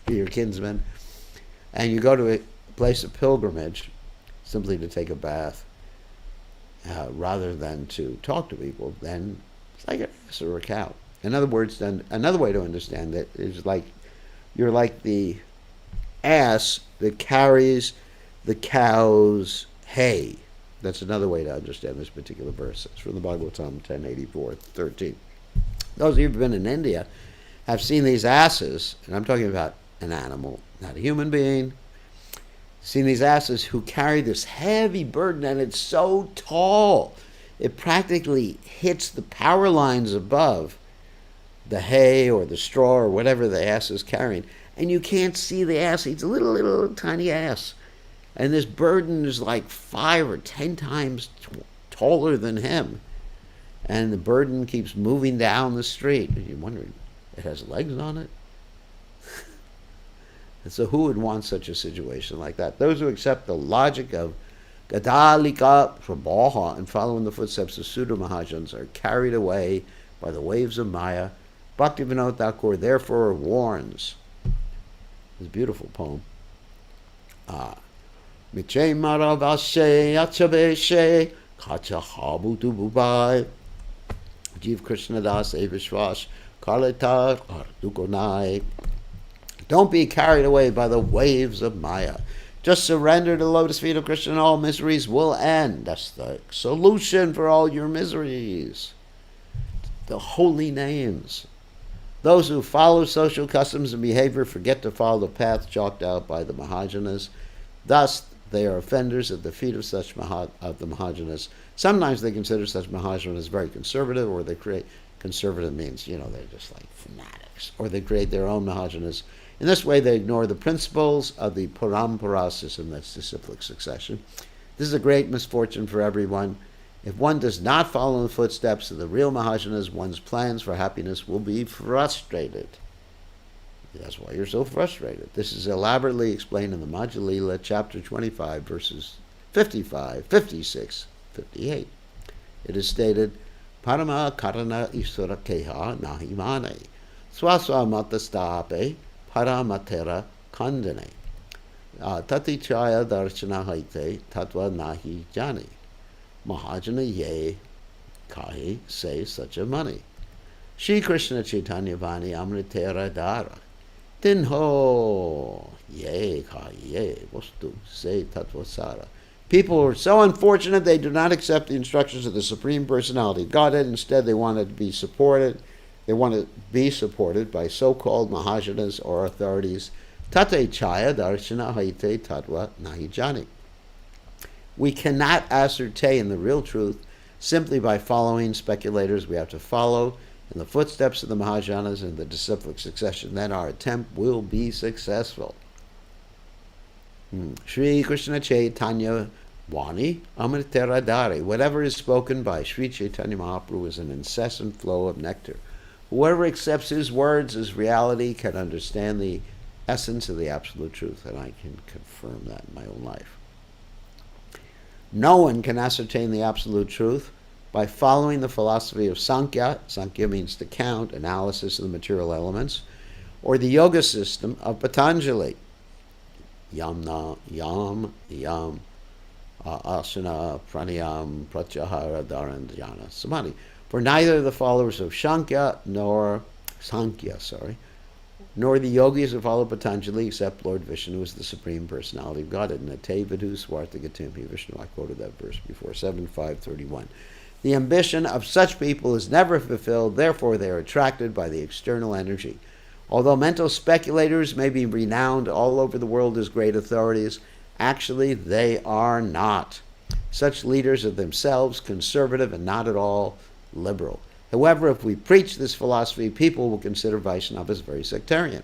your kinsmen, and you go to a place of pilgrimage simply to take a bath rather than to talk to people, then it's like an ass or a cow. In other words, then another way to understand it is like you're like the ass that carries the cow's hay. That's another way to understand this particular verse. It's from the Bhagavatam 1084:13. Those of you who've been in India have seen these asses, and I'm talking about an animal, not a human being, seen these asses who carry this heavy burden, and it's so tall, it practically hits the power lines above the hay or the straw or whatever the ass is carrying, and you can't see the ass. It's a little tiny ass. And this burden is like 5 or 10 times taller than him. And the burden keeps moving down the street. And you're wondering, it has legs on it? And so who would want such a situation like that? Those who accept the logic of Gadalika Prabhaha and follow in the footsteps of Sudha Mahajans are carried away by the waves of Maya. Bhaktivinoda Thakur therefore warns. This beautiful poem. Miche maravashe achabeshe kacha habutu bubai Jiv Krishna Das Evishwash Karletar Ardukonai. Don't be carried away by the waves of Maya. Just surrender to the lotus feet of Krishna and all miseries will end. That's the solution for all your miseries. The holy names. Those who follow social customs and behavior forget to follow the path chalked out by the Mahajanas. Thus, they are offenders at the feet of such of the Mahajanas. Sometimes they consider such Mahajanas very conservative, or they create, conservative means, they're just like fanatics, or they create their own Mahajanas. In this way, they ignore the principles of the Parampara system, that's disciplic succession. This is a great misfortune for everyone. If one does not follow in the footsteps of the real Mahajanas, one's plans for happiness will be frustrated. That's why you're so frustrated. This is elaborately explained in the Madhyalila, chapter 25, verses 55, 56, 58. It is stated, Parama karana isura keha nahimane, swaswa matastape paramatera kandane, tati chaya darshana haite tatva nahi jani, mahajana ye kahi say such a money. Shri Krishna Chaitanya Vani Amritera Dara. Tinho ye ka ye vastu say tatvasara. People are so unfortunate they do not accept the instructions of the Supreme Personality of Godhead. Instead, they want to be supported. They want to be supported by so-called Mahajanas or authorities. Tate chaya darshana haite tatva nahijani. We cannot ascertain the real truth simply by following speculators. We have to follow in the footsteps of the Mahajanas and the disciplic succession. Then our attempt will be successful. Sri Krishna Chaitanya Vani Amritera Dari. Whatever is spoken by Sri Chaitanya Mahaprabhu is an incessant flow of nectar. Whoever accepts his words as reality can understand the essence of the absolute truth, and I can confirm that in my own life. No one can ascertain the absolute truth by following the philosophy of Sankhya. Sankhya means to count, analysis of the material elements, or the yoga system of Patanjali. Yam, asana, pranayam, pratyahara, dharan, dhyana, samadhi. For neither the followers of Sankhya, nor the yogis who follow Patanjali except Lord Vishnu is the Supreme Personality of Godhead. Nate Vidhu Swartagatimhi Vishnu. I quoted that verse before, 7.5.31. The ambition of such people is never fulfilled, therefore they are attracted by the external energy. Although mental speculators may be renowned all over the world as great authorities, actually they are not. Such leaders are themselves conservative and not at all liberal. However, if we preach this philosophy, people will consider Vaishnavas very sectarian.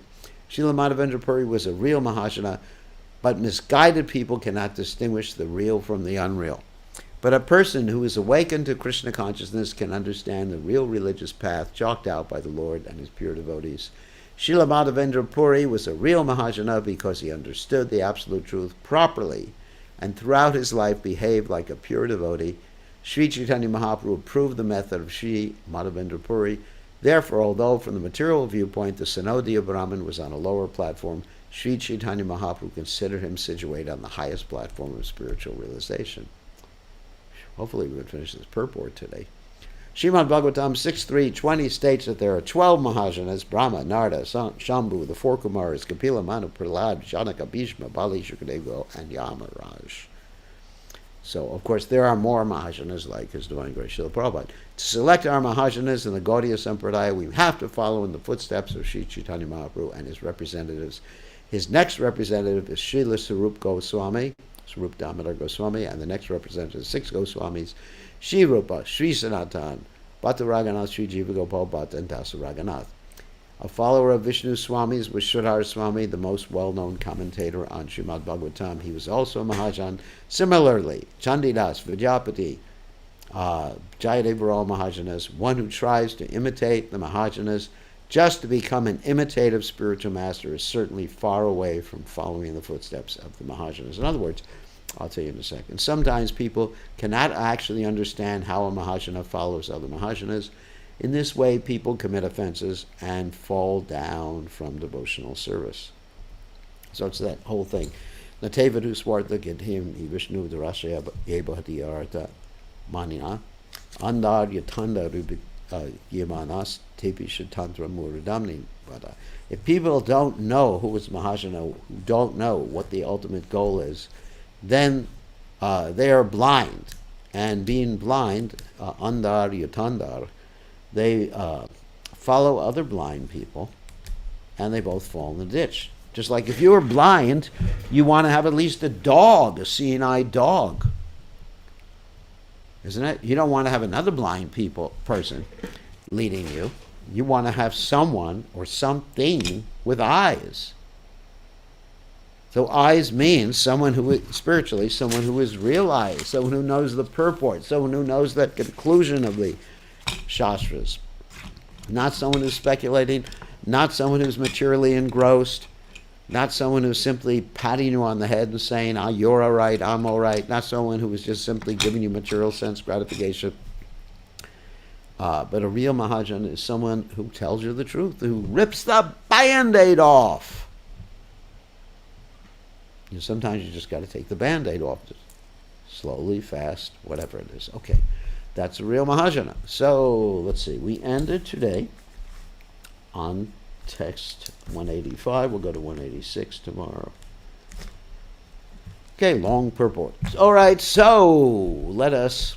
Srila Madhavendra Puri was a real Mahajana, but misguided people cannot distinguish the real from the unreal. But a person who is awakened to Krishna consciousness can understand the real religious path chalked out by the Lord and his pure devotees. Srila Madhavendra Puri was a real Mahajana because he understood the absolute truth properly and throughout his life behaved like a pure devotee. Sri Chaitanya Mahaprabhu approved the method of Sri Madhavendra Puri. Therefore, although from the material viewpoint the Sanodiya Brahmin was on a lower platform, Sri Chaitanya Mahaprabhu considered him situated on the highest platform of spiritual realization. Hopefully we can finish this purport today. Srimad Bhagavatam 6.3.20 states that there are 12 Mahajanas, Brahma, Narada, Shambhu, the four Kumaras, Kapila, Manu, Prahlad, Janaka, Bhishma, Bali, Shukadeva, and Yamaraj. So, of course, there are more Mahajanas like His Divine Grace Srila Prabhupada. To select our Mahajanas in the Gaudiya Sampradaya, we have to follow in the footsteps of Sri Chaitanya Mahaprabhu and his representatives. His next representative is Srila Sarup Goswami, Sarup Damodar Goswami, and the next representative is 6 Goswamis, Sri Rupa, Sri Sanatan, Bhatta Raghunath, Sri Jiva Gopal Bhatta, and Dasa Raghunath. A follower of Vishnu Swami's was Sridhar Swami, the most well-known commentator on Srimad Bhagavatam. He was also a Mahajan. Similarly, Chandidas, Vidyapati, Jayadev were all Mahajanas. One who tries to imitate the Mahajanas just to become an imitative spiritual master is certainly far away from following the footsteps of the Mahajanas. In other words, I'll tell you in a second, sometimes people cannot actually understand how a Mahajana follows other Mahajanas. In this way, people commit offenses and fall down from devotional service. So it's that whole thing. Natevadu swartha gedhim Vishnu darashaya yebahadiyarta manina andar yatanda yamanas tepi shatantra muradamni. But if people don't know who is Mahajana, who don't know what the ultimate goal is, then they are blind. And being blind, andar yatandar, they follow other blind people, and they both fall in the ditch. Just like if you were blind, you want to have at least a dog, a seeing-eye dog. Isn't it? You don't want to have another blind person leading you. You want to have someone or something with eyes. So eyes means someone who is, spiritually, someone who is realized, someone who knows the purport, someone who knows the conclusion of the Shastras. Not someone who's speculating, not someone who's materially engrossed, not someone who's simply patting you on the head and saying, you're all right, I'm all right, not someone who is just simply giving you material sense gratification. But a real Mahajan is someone who tells you the truth, who rips the Band-Aid off. And sometimes you just got to take the Band-Aid off. Just slowly, fast, whatever it is. Okay, that's a real Mahajana. So, let's see. We ended today on text 185. We'll go to 186 tomorrow. Okay, long purport. All right, so let us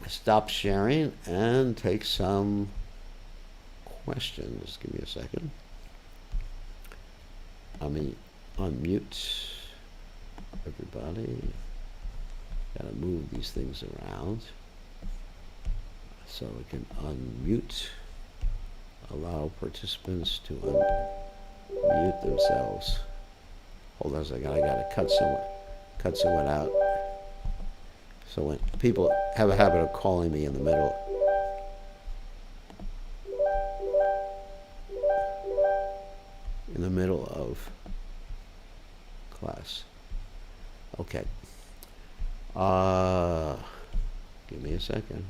stop sharing and take some questions. Give me a second. Let me unmute everybody. Gotta move these things around so we can unmute. Allow participants to unmute themselves. Hold on a second. I gotta cut someone out. So when people have a habit of calling me in the middle, of class. Okay. Give me a second.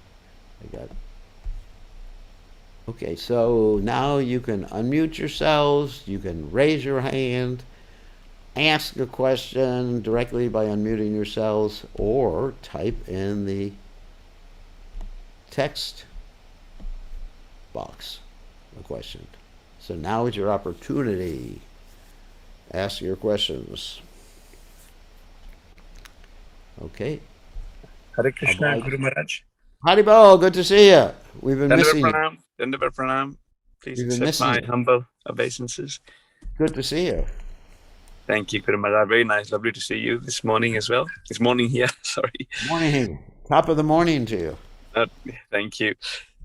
Okay, so now you can unmute yourselves. You can raise your hand, ask a question directly by unmuting yourselves, or type in the text box a question. So now is your opportunity. Ask your questions. Okay. Hare Krishna, Guru Maharaj. Haribol, good to see you. We've been missing you. Dandavat pranam. Please accept my humble obeisances. Good to see you. Thank you, Guru Maharaj. Very nice. Lovely to see you this morning as well. This morning here, sorry. Morning. Top of the morning to you. Thank you.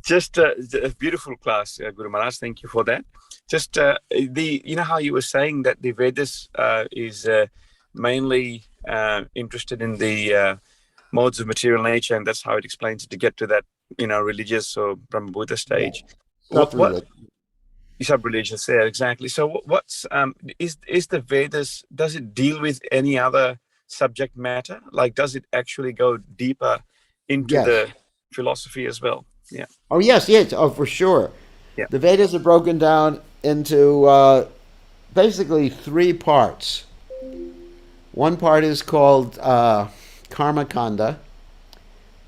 Just a beautiful class, Guru Maharaj. Thank you for that. Just how you were saying that the Vedas is mainly interested in the modes of material nature, and that's how it explains it to get to that, religious or Brahma Buddha stage. Yeah. Sub-religious, yeah, exactly. So what's is the Vedas, does it deal with any other subject matter? Like, does it actually go deeper into the philosophy as well? Yeah. Oh, yes. Oh, for sure. Yeah. The Vedas are broken down into basically three parts. One part is called Karma Kanda.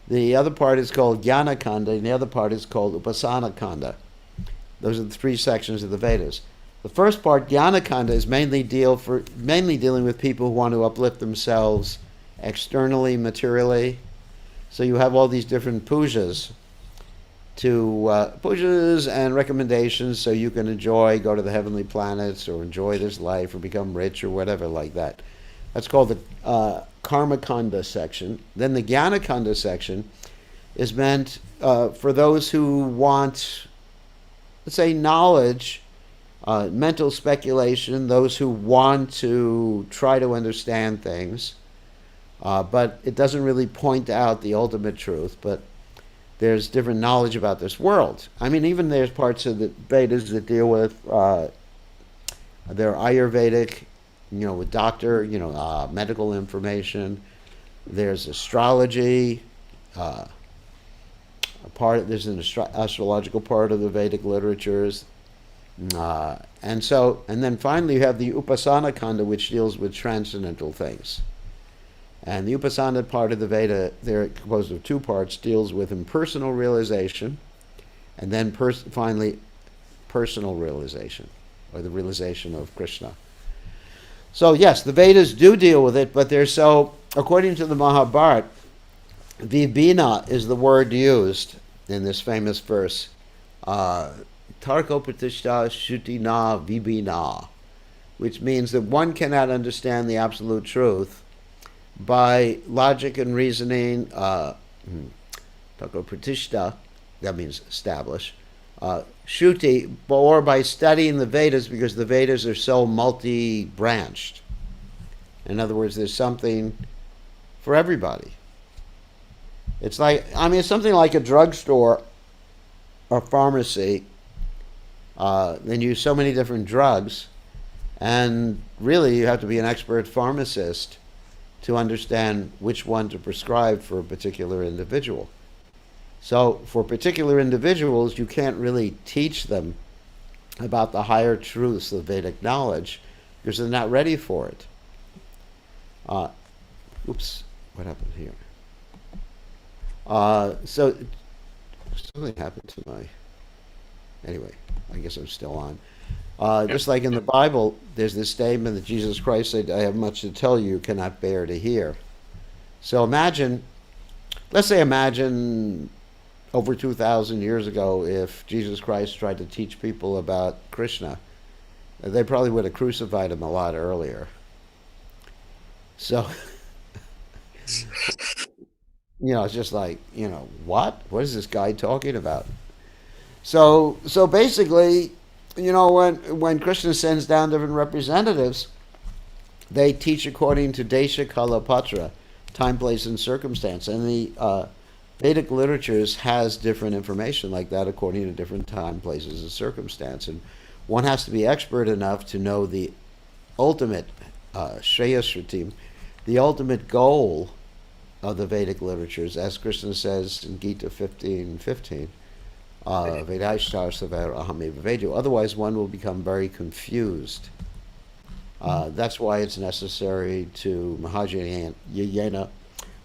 The other part is called Jnana Kanda, and the other part is called Upasana Kanda. Those are the three sections of the Vedas. The first part, Jnana Kanda, is mainly dealing with people who want to uplift themselves externally, materially. So you have all these different pujas and recommendations so you can go to the heavenly planets or enjoy this life or become rich or whatever like that. That's called the Karma Kanda section. Then the Jnana Kanda section is meant for those who want, let's say, knowledge, mental speculation, those who want to try to understand things, but it doesn't really point out the ultimate truth, but there's different knowledge about this world. I mean, even there's parts of the Vedas that deal with their Ayurvedic, with medical information. There's astrology. There's an astrological part of the Vedic literatures. And then finally you have the Upasana Kanda, which deals with transcendental things. And the Upasana part of the Veda, they're composed of two parts, deals with impersonal realization, and then finally personal realization, or the realization of Krishna. So yes, the Vedas do deal with it, but according to the Mahabharata, vibhina is the word used in this famous verse, Tarko Pratishta Shutina Vibhina, which means that one cannot understand the absolute truth by logic and reasoning. Tarko Pratishta, that means establish. Shruti, or by studying the Vedas, because the Vedas are so multi-branched. In other words, there's something for everybody. It's something like a drugstore or pharmacy. They use so many different drugs, and really you have to be an expert pharmacist to understand which one to prescribe for a particular individual. So for particular individuals, you can't really teach them about the higher truths of Vedic knowledge because they're not ready for it. Uh, oops, what happened here? So something happened to my. Anyway, I guess I'm still on. Yeah. Just like in the Bible, there's this statement that Jesus Christ said, "I have much to tell you, cannot bear to hear." So imagine, let's say, imagine over 2,000 years ago, if Jesus Christ tried to teach people about Krishna, they probably would have crucified him a lot earlier. So, it's just like, what? What is this guy talking about? So basically, when Krishna sends down different representatives, they teach according to Desha Kala Patra, time, place, and circumstance. And the Vedic literatures has different information like that according to different time, places, and circumstance. And one has to be expert enough to know the ultimate Shreyas, the ultimate goal of the Vedic literatures, as Krishna says in Gita 15:15. Vedaishtar Saver Ahame Vedu. Otherwise, one will become very confused. That's why it's necessary to Mahajanayana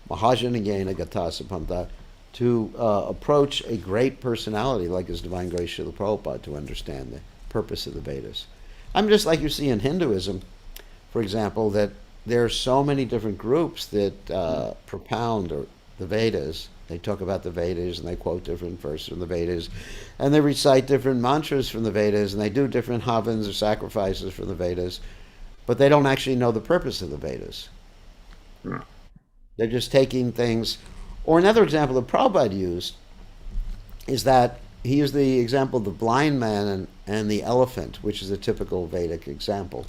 Gatasapanta to approach a great personality like His Divine Grace Srila Prabhupada to understand the purpose of the Vedas. I'm just like you see in Hinduism, for example, that there are so many different groups that propound the Vedas. They talk about the Vedas and they quote different verses from the Vedas and they recite different mantras from the Vedas and they do different havans or sacrifices from the Vedas, but they don't actually know the purpose of the Vedas. Mm. They're just taking things. Or another example that Prabhupada used is that he used the example of the blind man and the elephant, which is a typical Vedic example.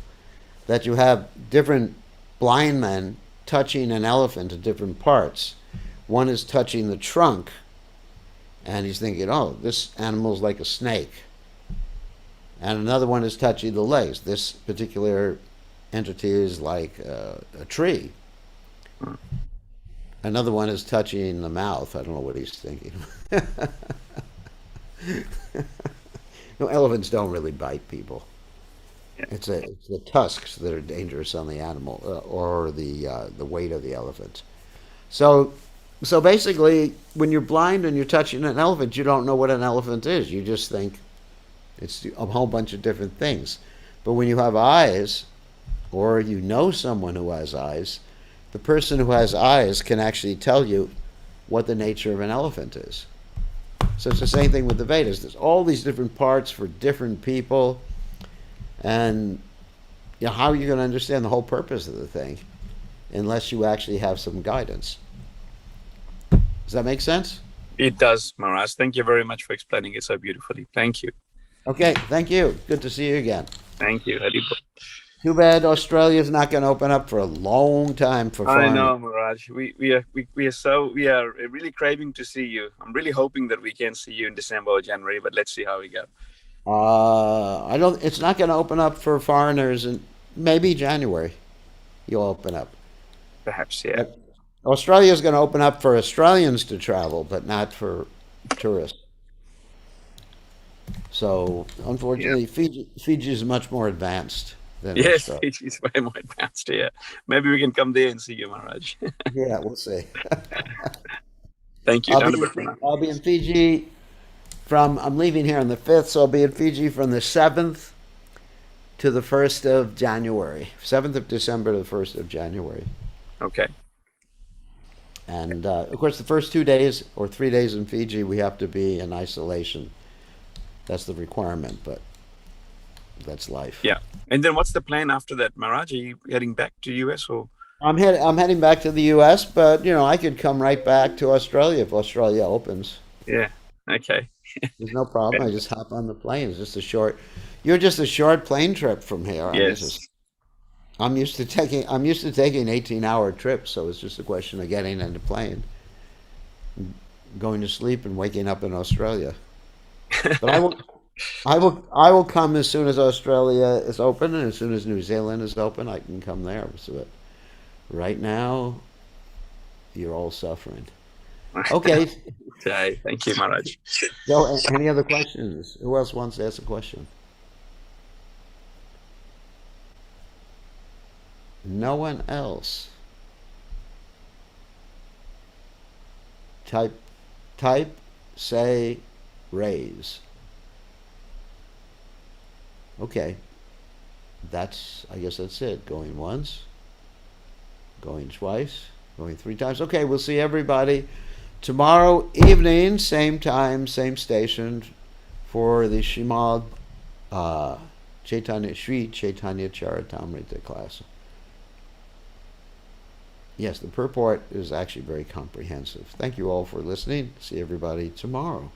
That you have different blind men touching an elephant at different parts. One is touching the trunk, and he's thinking, oh, this animal's like a snake. And another one is touching the legs. This particular entity is like a tree. Another one is touching the mouth. I don't know what he's thinking. No, elephants don't really bite people. Yeah. It's the tusks that are dangerous on the animal, or the weight of the elephant. So so basically, when you're blind and you're touching an elephant, you don't know what an elephant is. You just think it's a whole bunch of different things. But when you have eyes, or you know someone who has eyes, the person who has eyes can actually tell you what the nature of an elephant is. So it's the same thing with the Vedas. There's all these different parts for different people, and how are you going to understand the whole purpose of the thing unless you actually have some guidance? Does that make sense? It does, Maharaj. Thank you very much for explaining it so beautifully. Thank you. Okay, thank you. Good to see you again. Thank you, Haribol. Too bad Australia's not going to open up for a long time for I foreigners. know, Miraj. We are really craving to see you. I'm really hoping that we can see you in December or January, but let's see how we go. I don't. It's not going to open up for foreigners, and maybe January you'll open up. Perhaps, yeah. But Australia's going to open up for Australians to travel, but not for tourists. So Yeah. unfortunately, Fiji is much more advanced than Yes, Australia. it's way more advanced, yeah. Maybe we can come there and see you, Maharaj. Yeah, we'll see. Thank you. I'll Down be to in, Burma. I'll be in Fiji from. I'm leaving here on the 5th, so I'll be in Fiji from the 7th to the 1st of January. 7th of December to the 1st of January. Okay. And of course, the first 2 days or 3 days in Fiji, we have to be in isolation. That's the requirement, but that's life. Yeah. And then what's the plan after that, Maharaj? Are you heading back to US or? I'm heading back to the U.S., but I could come right back to Australia if Australia opens. Yeah. Okay. There's no problem. I just hop on the plane. It's just a short. You're just a short plane trip from here. I mean, Yes. I'm used to taking 18-hour trips, so it's just a question of getting in the plane, going to sleep, and waking up in Australia. But I will come as soon as Australia is open, and as soon as New Zealand is open, I can come there. So that right now, you're all suffering. Okay. Jai. Thank you, Maharaj. So, any other questions? Who else wants to ask a question? No one else. Type, type, say, raise. Okay. I guess that's it. Going once, going twice, going 3 times. Okay, we'll see everybody tomorrow evening, same time, same station, for the Shrimad Caitanya Sri Caitanya Charitamrta class. Yes, the purport is actually very comprehensive. Thank you all for listening. See everybody tomorrow.